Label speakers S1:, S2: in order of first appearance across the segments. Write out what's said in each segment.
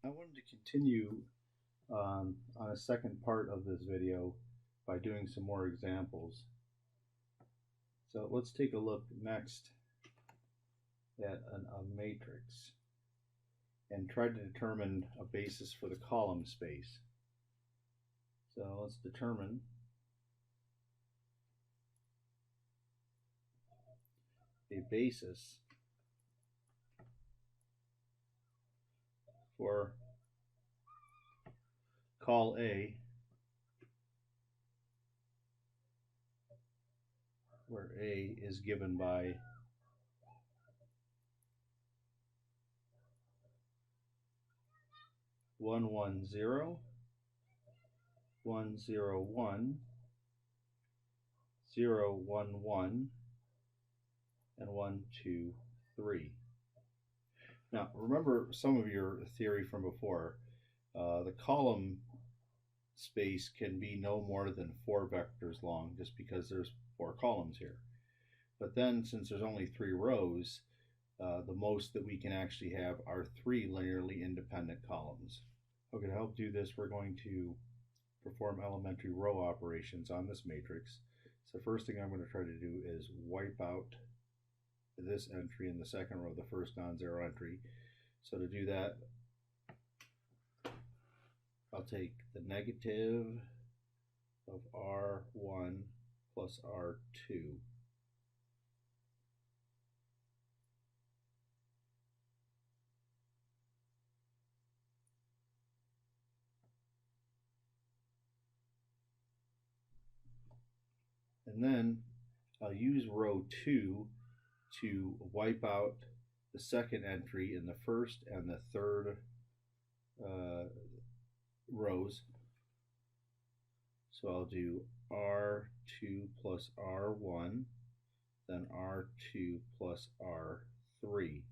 S1: I wanted to continue on a second part of this video by doing some more examples. So let's take a look next at a matrix and try to determine a basis for the column space. So let's determine a basis for call A, where A is given by 110, 101, 011, and 123. Now, remember some of your theory from before. The column space can be no more than 4 vectors long, just because there's 4 columns here. But then, since there's only 3 rows, the most that we can actually have are 3 linearly independent columns. Okay, to help do this, we're going to perform elementary row operations on this matrix. So first thing I'm going to try to do is wipe out this entry in the second row, the first non-zero entry. So to do that, I'll take the negative of R1 plus R2. And then I'll use row 2 to wipe out the second entry in the first and the third rows. So I'll do R2 plus R1, then R2 plus R3.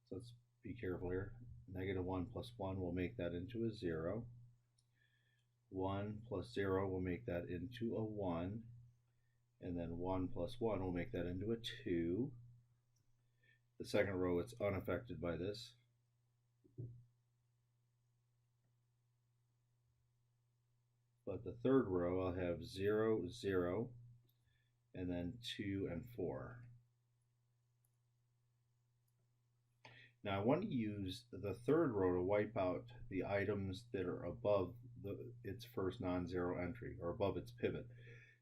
S1: So let's be careful here. Negative 1 plus 1 will make that into a 0. 1 plus 0 will make that into a 1. And then 1 plus 1 will make that into a 2. The second row, it's unaffected by this. But the third row, I'll have 0, 0, and then 2 and 4. Now I want to use the third row to wipe out the items that are above its first non-zero entry, or above its pivot.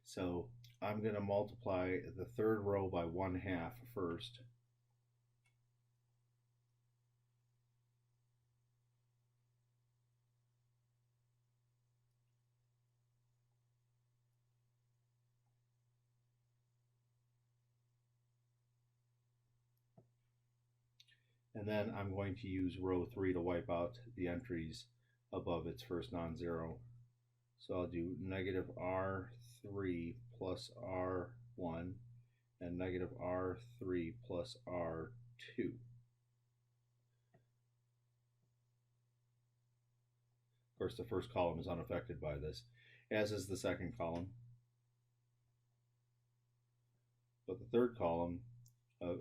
S1: So I'm going to multiply the third row by 1/2 first. And then I'm going to use row 3 to wipe out the entries above its first non-zero. So I'll do negative R3 plus R1 and negative R3 plus R2. Of course, the first column is unaffected by this, as is the second column. But the third column,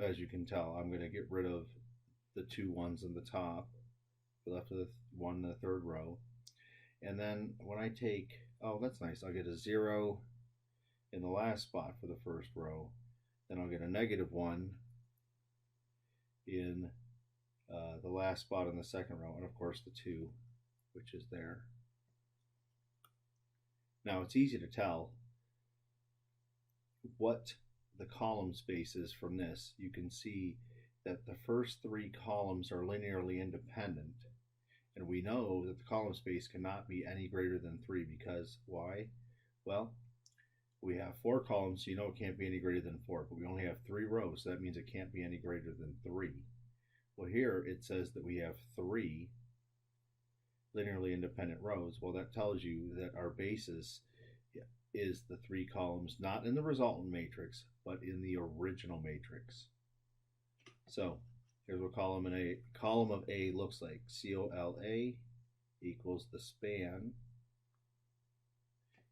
S1: as you can tell, I'm going to get rid of the 2 ones in the top, left with 1 in the third row. And then when I take, oh, that's nice, I'll get a 0 in the last spot for the first row. Then I'll get a negative 1 in the last spot in the second row, and of course the 2, which is there. Now it's easy to tell what the column space is from this. You can see that the first 3 columns are linearly independent, and we know that the column space cannot be any greater than 3 because why? Well, we have 4 columns, so you know it can't be any greater than 4, but we only have 3 rows, so that means it can't be any greater than 3. Well, here it says that we have 3 linearly independent rows. Well, that tells you that our basis is the 3 columns, not in the resultant matrix, but in the original matrix. So here's what column of A looks like. COLA equals the span.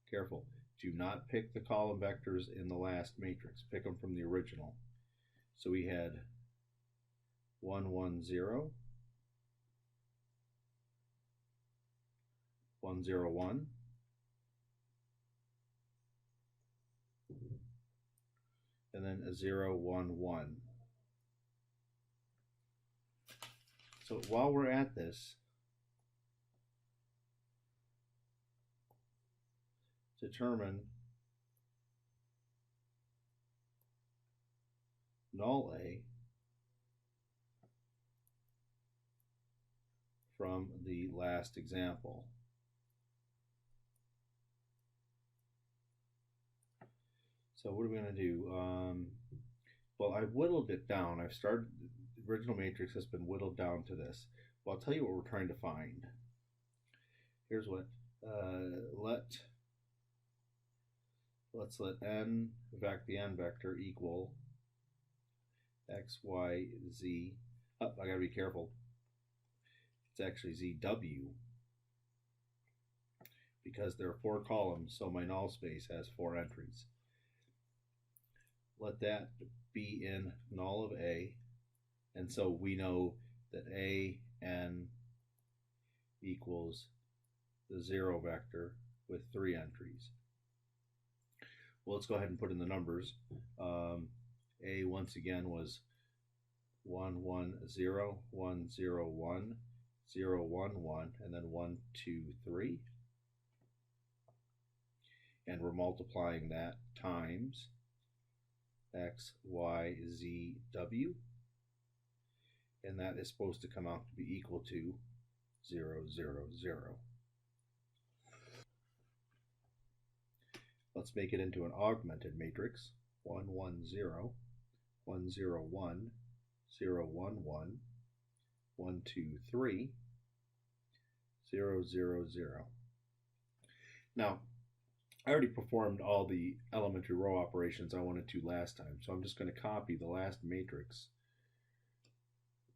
S1: Careful, do not pick the column vectors in the last matrix. Pick them from the original. So we had 1, 1, 0, 1, 0, 1, and then a 0, 1, 1. So while we're at this, determine null A from the last example. So what are we going to do? Well, I've whittled it down. I've started, the original matrix has been whittled down to this. Well, I'll tell you what we're trying to find. Here's what, let's let n, the n vector equal x, y, z. Oh, I gotta be careful. It's actually zw, because there are 4 columns, so my null space has 4 entries. Let that be in null of A, and so we know that A n equals the 0 vector with 3 entries. Well, let's go ahead and put in the numbers. A once again was 1, 1, 0, 1, 0, 1, 0, 1, 1, and then 1, 2, 3. And we're multiplying that times x, y, z, w. And that is supposed to come out to be equal to 0, 0, 0. Let's make it into an augmented matrix. 1, 1, 0, 1, 0, 1, 0, 1, 1, 1, 2, 3, 0, 0, 0. Now, I already performed all the elementary row operations I wanted to last time, so I'm just going to copy the last matrix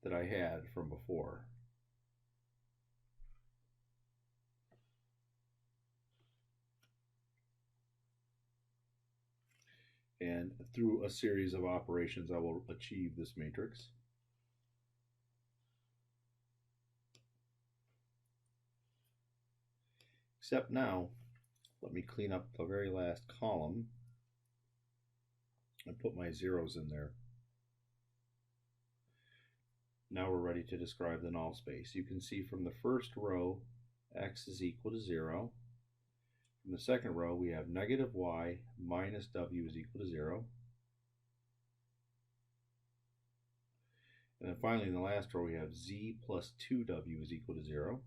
S1: that I had from before. And through a series of operations, I will achieve this matrix. Except now, let me clean up the very last column and put my zeros in there. Now we're ready to describe the null space. You can see from the first row, x is equal to 0. From the second row, we have negative y minus w is equal to 0. And then finally, in the last row, we have z plus 2w is equal to 0.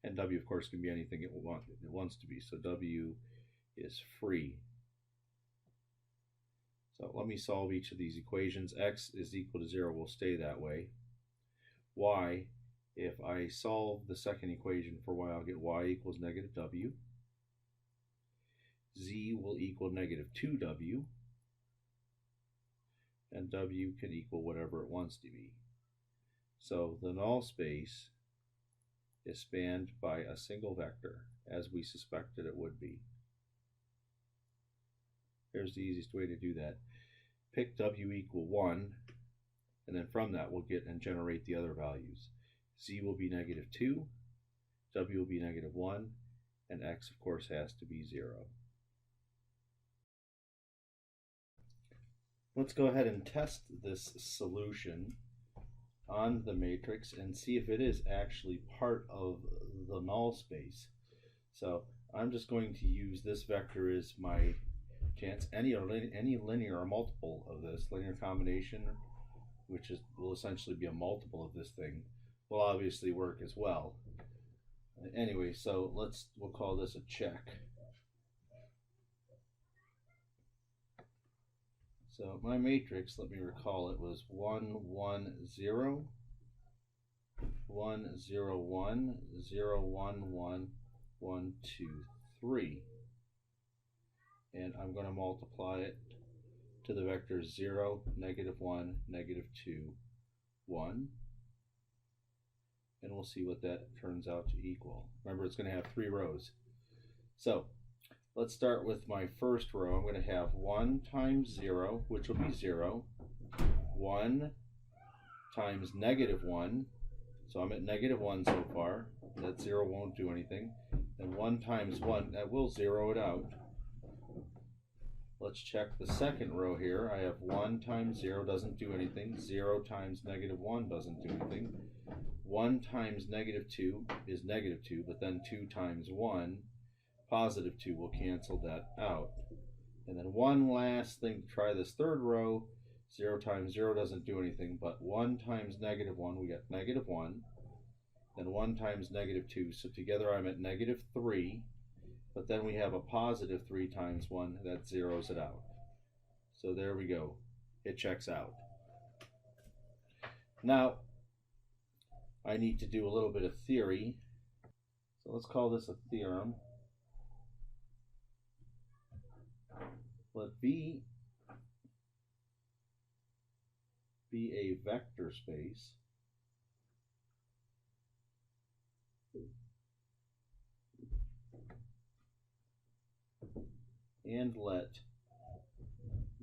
S1: And w, of course, can be anything it wants to be. So w is free. So let me solve each of these equations. X is equal to 0 will stay that way. Y, if I solve the second equation for y, I'll get y equals negative w. Z will equal negative 2w. And w can equal whatever it wants to be. So the null space is spanned by a single vector, as we suspected it would be. Here's the easiest way to do that. Pick w equal 1, and then from that we'll get and generate the other values. Z will be negative 2, w will be negative 1, and x, of course, has to be 0. Let's go ahead and test this solution on the matrix and see if it is actually part of the null space. So I'm just going to use this vector as my chance. Any linear or multiple of this, linear combination, which will essentially be a multiple of this thing, will obviously work as well. Anyway, so we'll call this a check. So my matrix, let me recall, it was 1, 1, 0, 1, 0, 1, 0, 1, 1, 1, 2, 3. And I'm going to multiply it to the vectors 0, negative 1, negative 2, 1. And we'll see what that turns out to equal. Remember, it's going to have 3 rows. So let's start with my first row. I'm going to have 1 times 0, which will be 0. 1 times -1. So I'm at -1 so far. That 0 won't do anything. And 1 times 1, that will zero it out. Let's check the second row here. I have 1 times 0 doesn't do anything. 0 times -1 doesn't do anything. 1 times -2 is -2, but then 2 times 1, +2, will cancel that out. And then one last thing to try this third row. 0 times 0 doesn't do anything, but 1 times -1, we get -1. Then 1 times -2, so together I'm at -3. But then we have a +3 times 1, that zeroes it out. So there we go. It checks out. Now, I need to do a little bit of theory. So let's call this a theorem. Let V be a vector space and let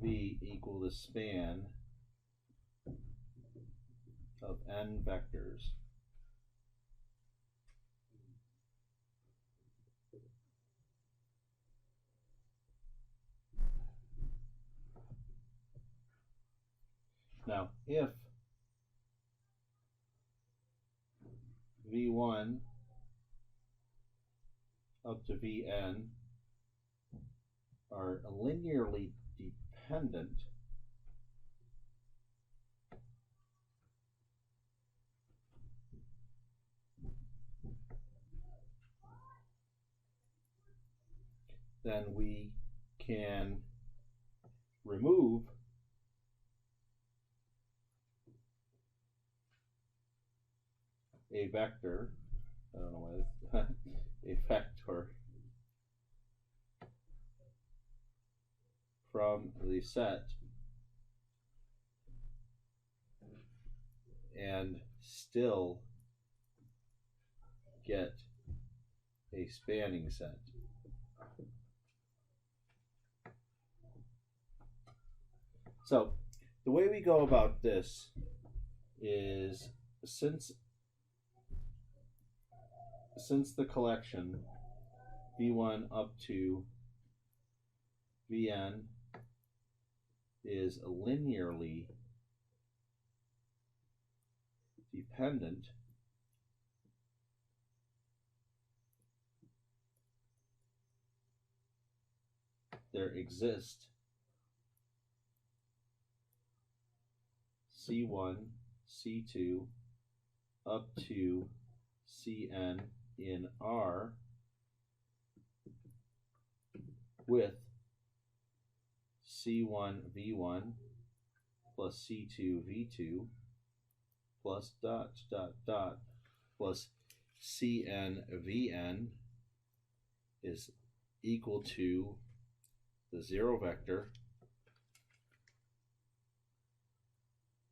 S1: V equal the span of n vectors. Now, if V1 up to Vn are linearly dependent, then we can remove a vector, I don't know why a vector from the set and still get a spanning set. So the way we go about this is since the collection V1 up to Vn is linearly dependent, there exist C1, C2 up to Cn in R with C1 V1 plus C2 V2 plus ... plus Cn Vn is equal to the 0 vector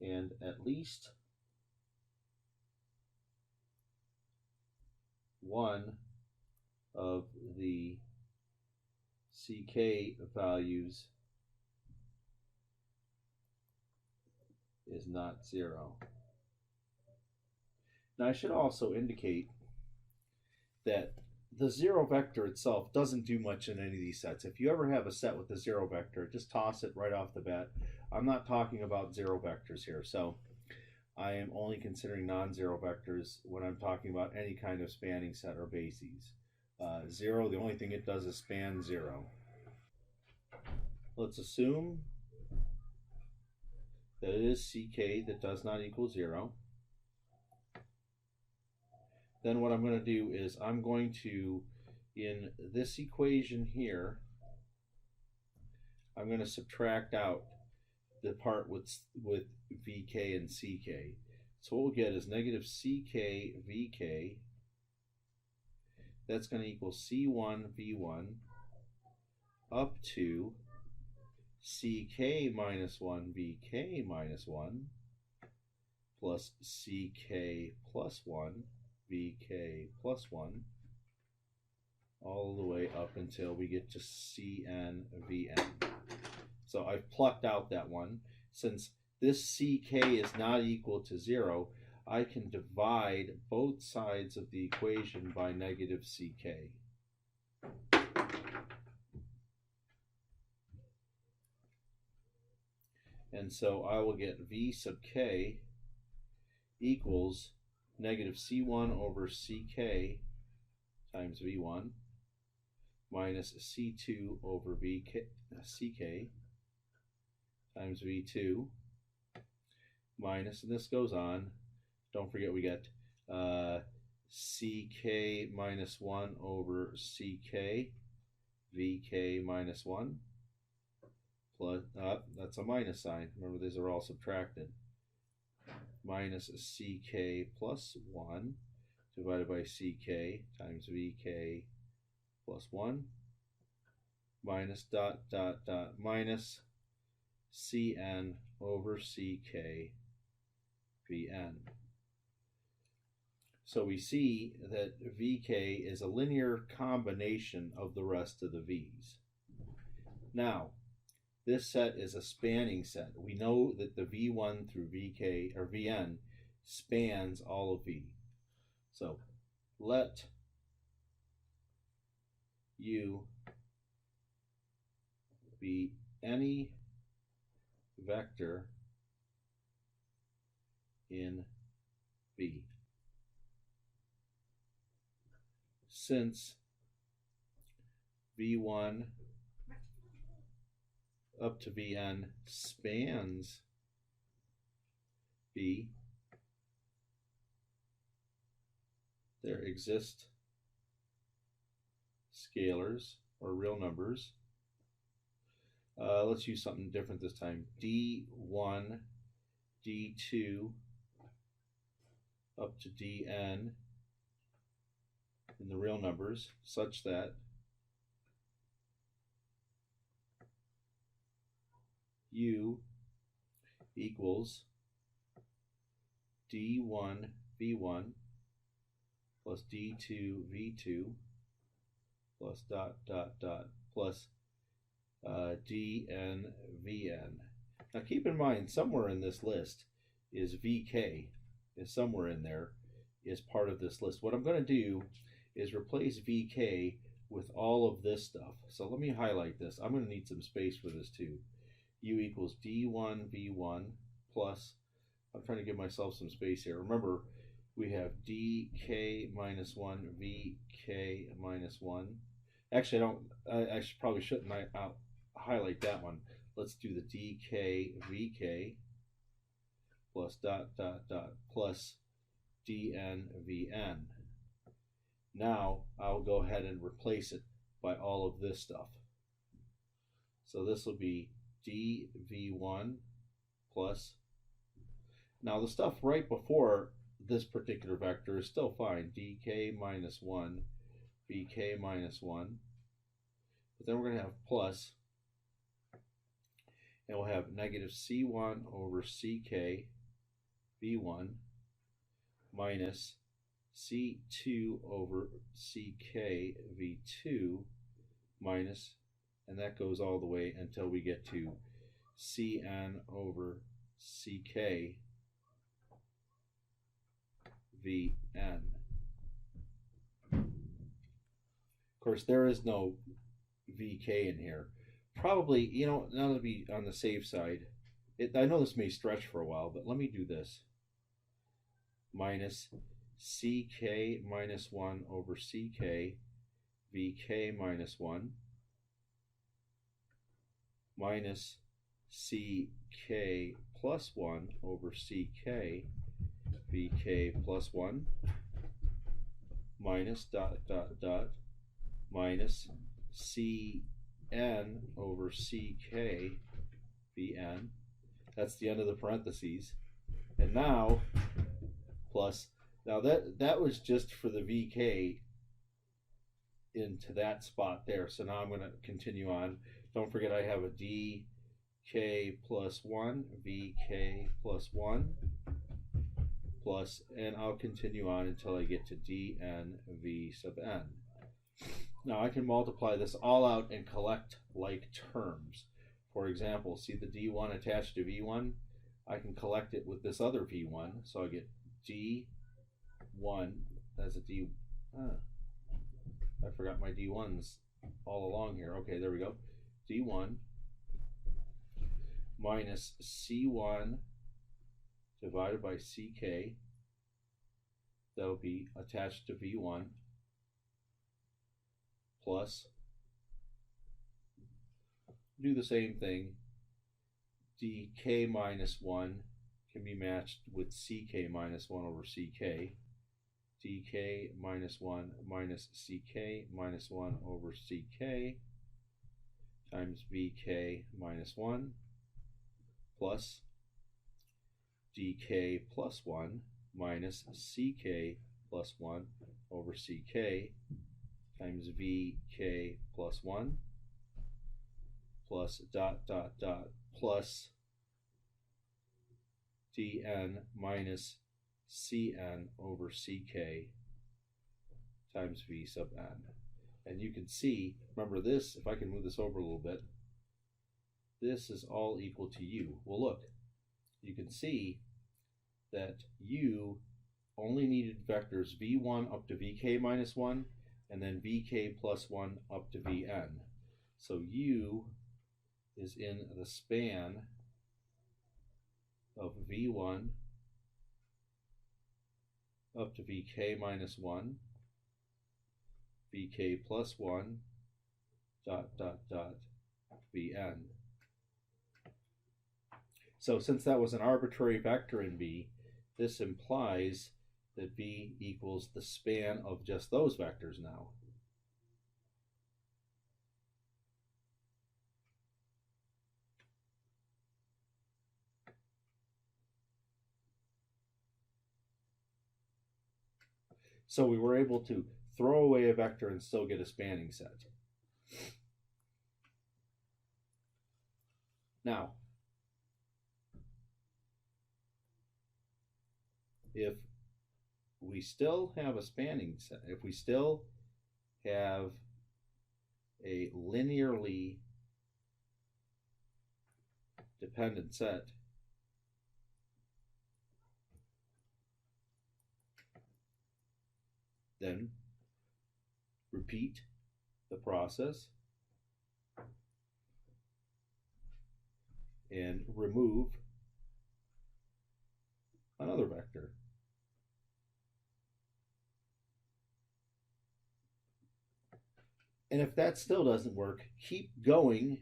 S1: and at least one of the CK values is not 0. Now I should also indicate that the 0 vector itself doesn't do much in any of these sets. If you ever have a set with a 0 vector, just toss it right off the bat. I'm not talking about 0 vectors here, so I am only considering non-zero vectors when I'm talking about any kind of spanning set or bases. 0, the only thing it does is span 0. Let's assume that it is CK that does not equal 0. Then what I'm going to do is I'm going to, in this equation here, I'm going to subtract out the part with VK and CK. So what we'll get is negative CK VK. That's going to equal C1 V1 up to CK minus 1 VK minus 1 plus CK plus 1 VK plus 1 all the way up until we get to Cn Vn. So I've plucked out that one. Since this Ck is not equal to 0, I can divide both sides of the equation by negative Ck. And so I will get V sub k equals negative C1 over Ck times V1 minus C2 over Ck times V2 minus, and this goes on, don't forget we get Ck minus 1 over Ck, Vk minus 1, plus, that's a minus sign, remember these are all subtracted, minus Ck plus 1 divided by Ck times Vk plus 1 minus dot dot dot minus Cn over Ck Vn. So we see that Vk is a linear combination of the rest of the V's. Now, this set is a spanning set. We know that the V1 through Vk or Vn spans all of V. So let U be any vector in V. Since V1 up to Vn spans V, there exist scalars or real numbers. Let's use something different this time. D1, D2 up to Dn in the real numbers such that U equals D1 V1 plus D2 V2 plus dot dot dot plus Dn Vn. Now keep in mind, somewhere in this list is Vk, is somewhere in there, is part of this list. What I'm going to do is replace Vk with all of this stuff. So let me highlight this. I'm going to need some space for this too. U equals D1 V1 plus, I'm trying to give myself some space here. Remember, we have dk minus 1 vk minus 1. Actually, I probably shouldn't. I'll highlight that one. Let's do the dk vk plus dot dot dot plus dn vn. Now I'll go ahead and replace it by all of this stuff. So this will be dv1 plus, now the stuff right before this particular vector is still fine, dk minus 1 vk minus 1, but then we're going to have plus, and we'll have negative c1 over ck v1 minus c2 over ck v2 minus, and that goes all the way until we get to cn over ck vn. Of course, there is no vk in here. Probably, you know, now to be on the safe side, I know this may stretch for a while, but let me do this. Minus ck minus 1 over ck vk minus 1 minus ck plus 1 over ck vk plus 1 minus dot dot dot minus cn over ck vn. That's the end of the parentheses. And now plus, now that was just for the vk into that spot there. So now I'm going to continue on. Don't forget I have a dk plus 1 vk plus 1 plus, and I'll continue on until I get to dn v sub n. Now I can multiply this all out and collect like terms. For example, see the D1 attached to V1? I can collect it with this other V1, so I get D1 as a D. I forgot my D1s all along here. Okay, there we go. D1 minus C1 divided by CK. That'll be attached to V1 plus, do the same thing, dk minus 1 can be matched with ck minus 1 over ck. dk minus 1 minus ck minus 1 over ck times vk minus 1 plus dk plus 1 minus ck plus 1 over ck times vk plus 1 plus dot dot dot plus dn minus cn over ck times v sub n. And you can see, remember this, if I can move this over a little bit, this is all equal to u. Well, look, you can see that u only needed vectors v1 up to vk minus 1 and then vk plus 1 up to vn. So u is in the span of v1 up to vk minus 1, vk plus 1, dot dot dot vn. So since that was an arbitrary vector in V, this implies that V equals the span of just those vectors now. So we were able to throw away a vector and still get a spanning set. Now, if we still have a spanning set, if we still have a linearly dependent set, then repeat the process and remove another vector. And if that still doesn't work, keep going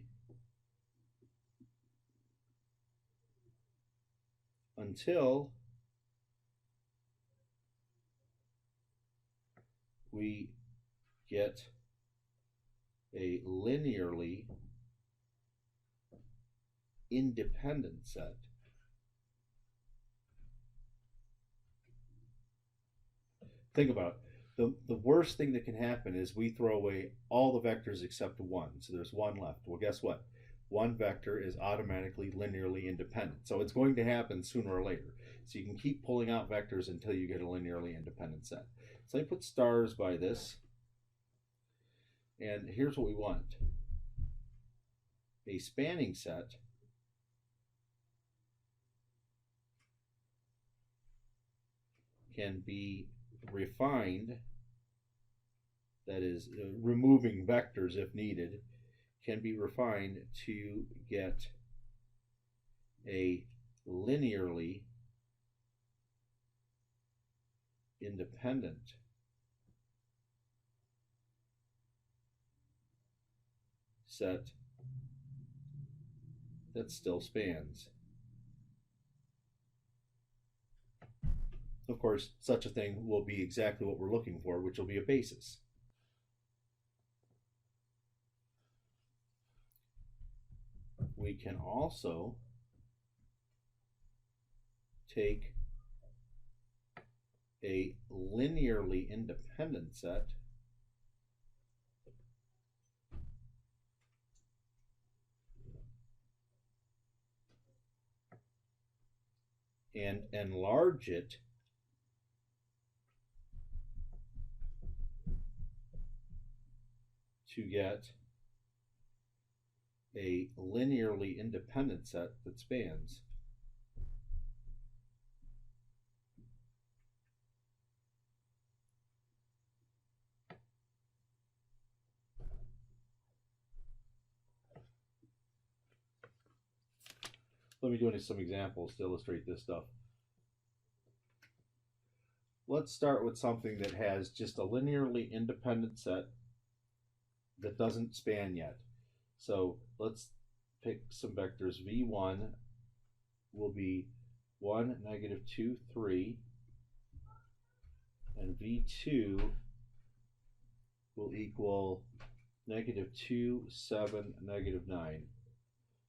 S1: until we get a linearly independent set. Think about it. The worst thing that can happen is we throw away all the vectors except one. So there's one left. Well, guess what? One vector is automatically linearly independent. So it's going to happen sooner or later. So you can keep pulling out vectors until you get a linearly independent set. So I put stars by this. And here's what we want. A spanning set can be refined, that is, removing vectors if needed, can be refined to get a linearly independent set that still spans. Of course, such a thing will be exactly what we're looking for, which will be a basis. We can also take a linearly independent set and enlarge it to get a linearly independent set that spans. Let me do some examples to illustrate this stuff. Let's start with something that has just a linearly independent set that doesn't span yet. So let's pick some vectors. V1 will be 1, -2, 3, and V2 will equal -2, 7, -9.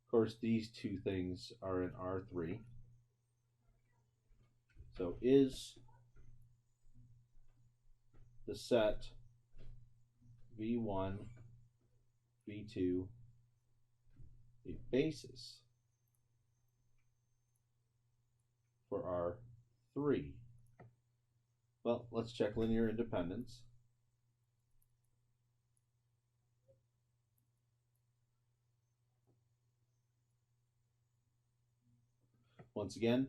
S1: Of course, these two things are in R3. So is the set V1, V2 a basis for R3? Well, let's check linear independence. Once again,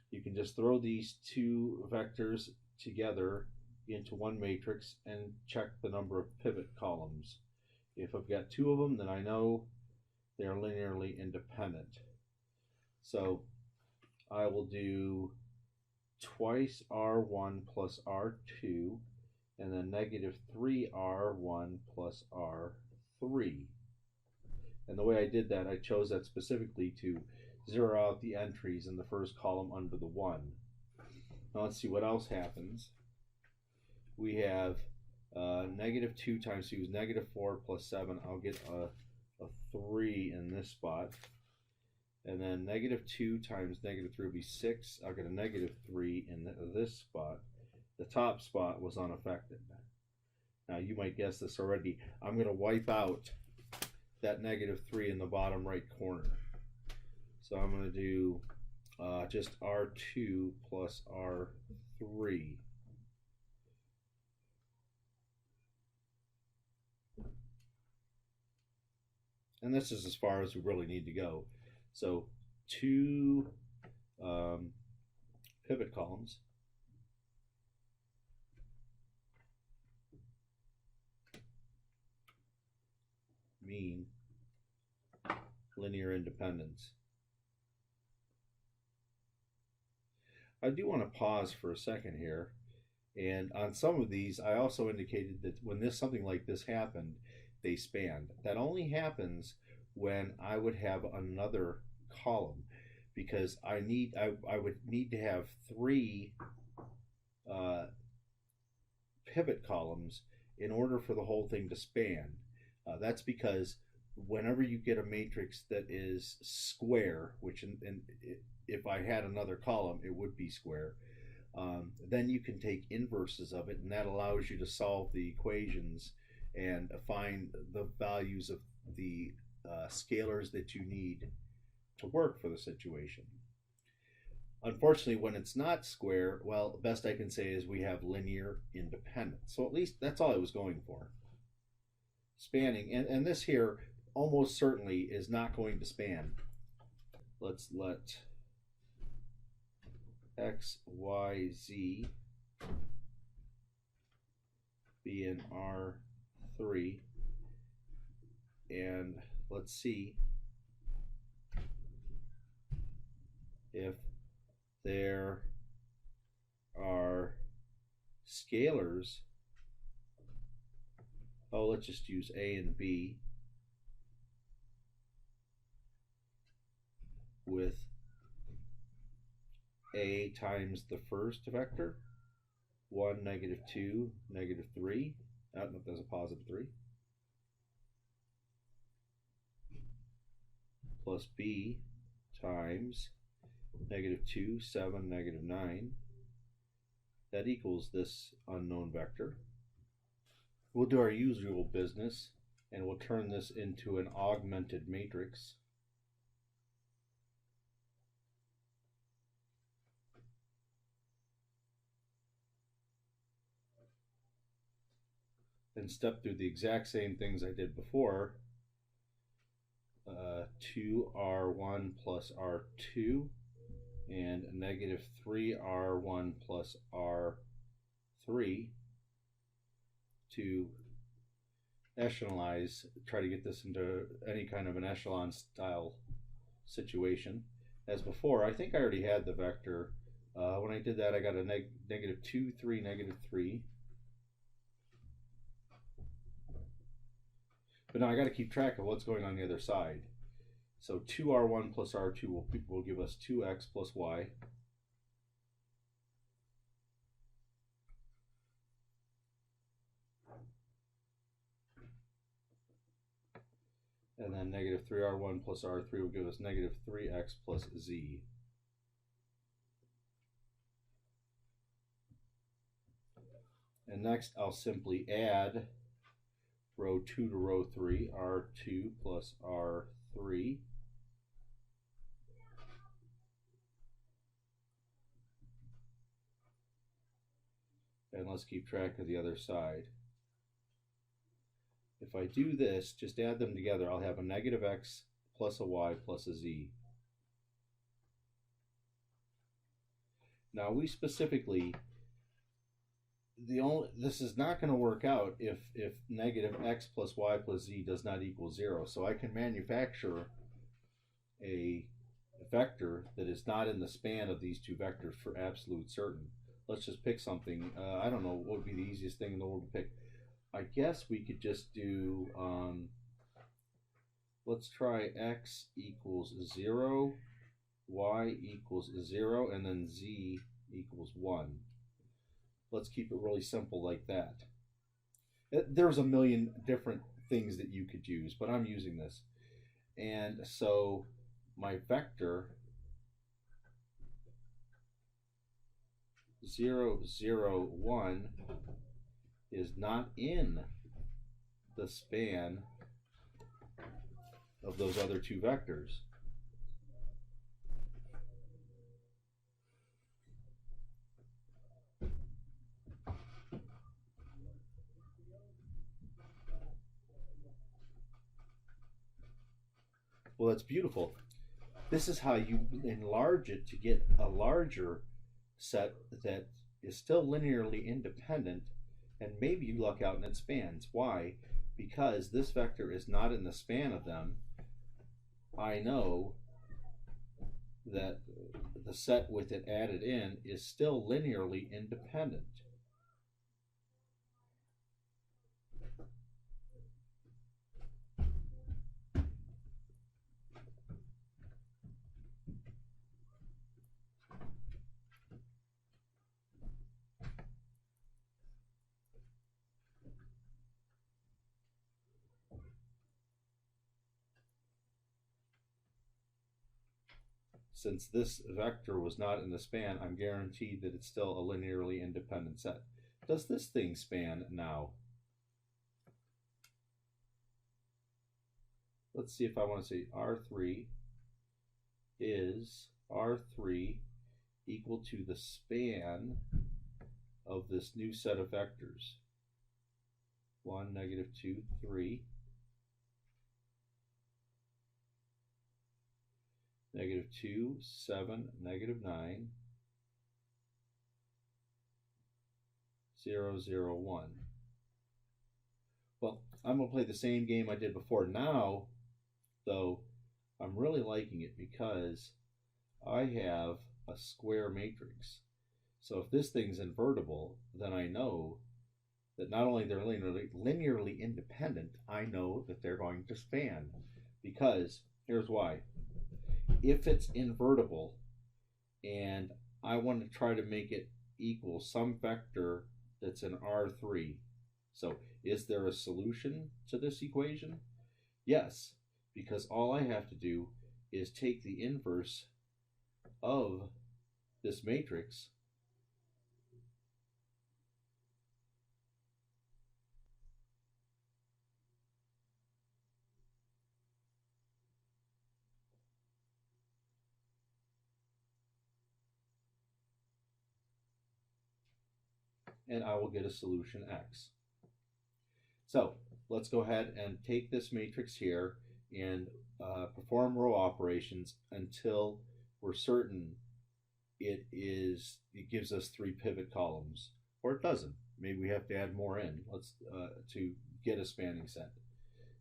S1: you can just throw these two vectors together into one matrix and check the number of pivot columns. If I've got two of them, then I know they're linearly independent. So I will do twice R1 plus R2, and then -3R1 plus R3. And the way I did that, I chose that specifically to zero out the entries in the first column under the 1. Now let's see what else happens. We have -2 times 2 is -4 plus 7. I'll get a 3 in this spot. And then -2 times -3 will be 6. I'll get a -3 in this spot. The top spot was unaffected. Now you might guess this already. I'm going to wipe out that -3 in the bottom right corner. So I'm going to do just R2 plus R3. And this is as far as we really need to go. So 2 pivot columns. Mean linear independence. I do want to pause for a second here, and on some of these I also indicated that when something like this happened, they spanned. That only happens when I would have another column, because I would need to have 3 pivot columns in order for the whole thing to span. That's because whenever you get a matrix that is square, which if I had another column, it would be square, then you can take inverses of it, and that allows you to solve the equations and find the values of the scalars that you need to work for the situation. Unfortunately, when it's not square, well, the best I can say is we have linear independence. So at least that's all I was going for. Spanning, and this here almost certainly is not going to span. Let's let X, Y, Z be in R3, and let's see if there are scalars. Oh, let's just use A and B with A times the first vector, 1, -2, -3. I don't know if there's a +3. Plus B times -2, 7, -9. That equals this unknown vector. We'll do our usual business, and we'll turn this into an augmented matrix. and step through the exact same things I did before. 2r1 plus r2 and negative 3r1 plus r3 to echelonize, try to get this into any kind of an echelon style situation. As before, I think I already had the vector. When I did that, I got a negative 2, 3, negative 3. But now I got to keep track of what's going on the other side. So 2r1 plus r2 will give us 2x plus y. And then negative 3r1 plus r3 will give us negative 3x plus z. And next I'll simply add row 2 to row 3, r2 plus r3. And let's keep track of the other side. If I do this, just add them together, I'll have a negative x plus a y plus a z. Now we specifically, this is not going to work out if negative x plus y plus z does not equal 0. So I can manufacture a vector that is not in the span of these two vectors for absolute certain. Let's just pick something. I don't know what would be the easiest thing in the world to pick. I guess we could just do, let's try x equals 0, y equals 0, and then z equals 1. Let's keep it really simple like that. There's a million different things that you could use, but I'm using this. And so my vector 0, 0, 1 is not in the span of those other two vectors. Well, that's beautiful. This is how you enlarge it to get a larger set that is still linearly independent, and maybe you luck out and it spans. Why? Because this vector is not in the span of them. I know that the set with it added in is still linearly independent. Since this vector was not in the span, I'm guaranteed that it's still a linearly independent set. Does this thing span now? Let's see if I want to say R3 is R3 equal to the span of this new set of vectors. 1, negative 2, 3. Negative 2, 7, negative 9, 0, 0, 1. Well, I'm going to play the same game I did before. Now, though, I'm really liking it because I have a square matrix. So if this thing's invertible, then I know that not only they're linearly independent, I know that they're going to span. Because, here's why. If it's invertible and I want to try to make it equal some vector that's in R3, so is there a solution to this equation? Yes, because all I have to do is take the inverse of this matrix and I will get a solution X. So let's go ahead and take this matrix here and perform row operations until we're certain it gives us 3 pivot columns, or it doesn't. Maybe we have to add more in to get a spanning set.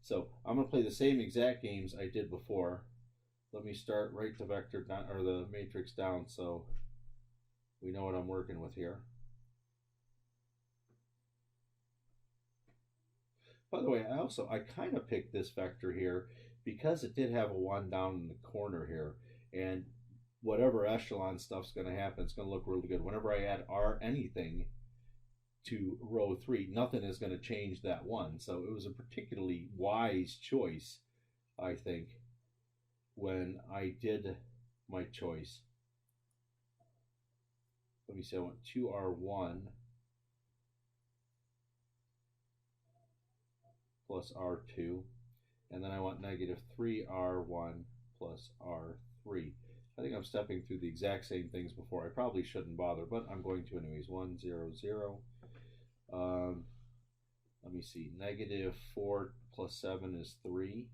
S1: So I'm going to play the same exact games I did before. Let me write the vector down, or the matrix down, so we know what I'm working with here. By the way, I kind of picked this vector here because it did have a 1 down in the corner here, and whatever echelon stuff's going to happen, it's going to look really good. Whenever I add anything to row 3, nothing is going to change that 1. So it was a particularly wise choice, I think, when I did my choice. Let me say I want 2R1 plus R2, and then I want negative 3R1 plus R3. I think I'm stepping through the exact same things before. I probably shouldn't bother, but I'm going to anyways. 1, 0, 0. Let me see. Negative 4 plus 7 is 3.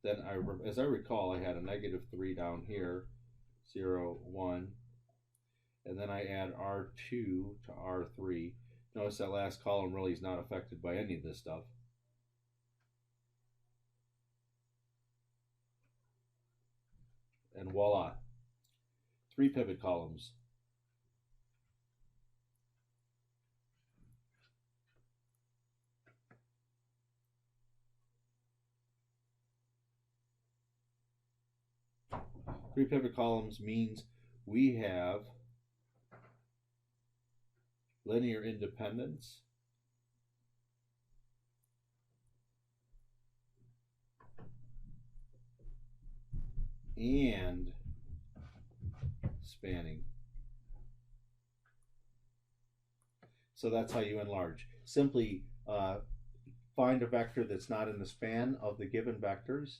S1: Then, as I recall, I had a negative 3 down here. 0, 1. And then I add R2 to R3. Notice that last column really is not affected by any of this stuff. And voila, 3 pivot columns. Three pivot columns means we have linear independence and spanning. So that's how you enlarge. Simply find a vector that's not in the span of the given vectors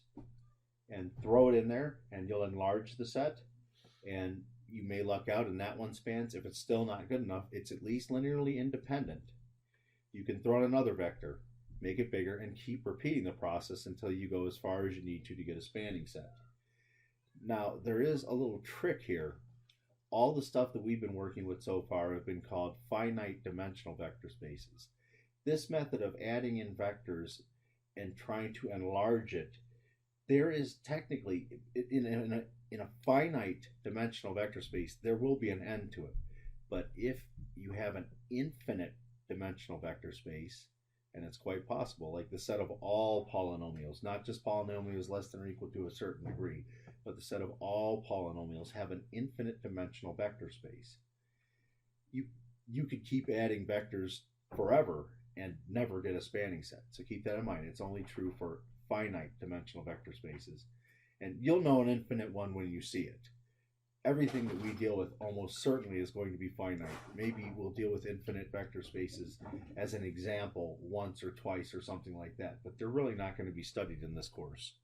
S1: and throw it in there, and you'll enlarge the set. And you may luck out and that one spans. If it's still not good enough, it's at least linearly independent. You can throw in another vector, make it bigger, and keep repeating the process until you go as far as you need to get a spanning set. Now, there is a little trick here. All the stuff that we've been working with so far have been called finite dimensional vector spaces. This method of adding in vectors and trying to enlarge it, there is technically, in a finite dimensional vector space, there will be an end to it. But if you have an infinite dimensional vector space, and it's quite possible, like the set of all polynomials, not just polynomials less than or equal to a certain degree, but the set of all polynomials have an infinite dimensional vector space. You could keep adding vectors forever and never get a spanning set. So keep that in mind. It's only true for finite dimensional vector spaces. And you'll know an infinite one when you see it. Everything that we deal with almost certainly is going to be finite. Maybe we'll deal with infinite vector spaces as an example once or twice or something like that, but they're really not going to be studied in this course.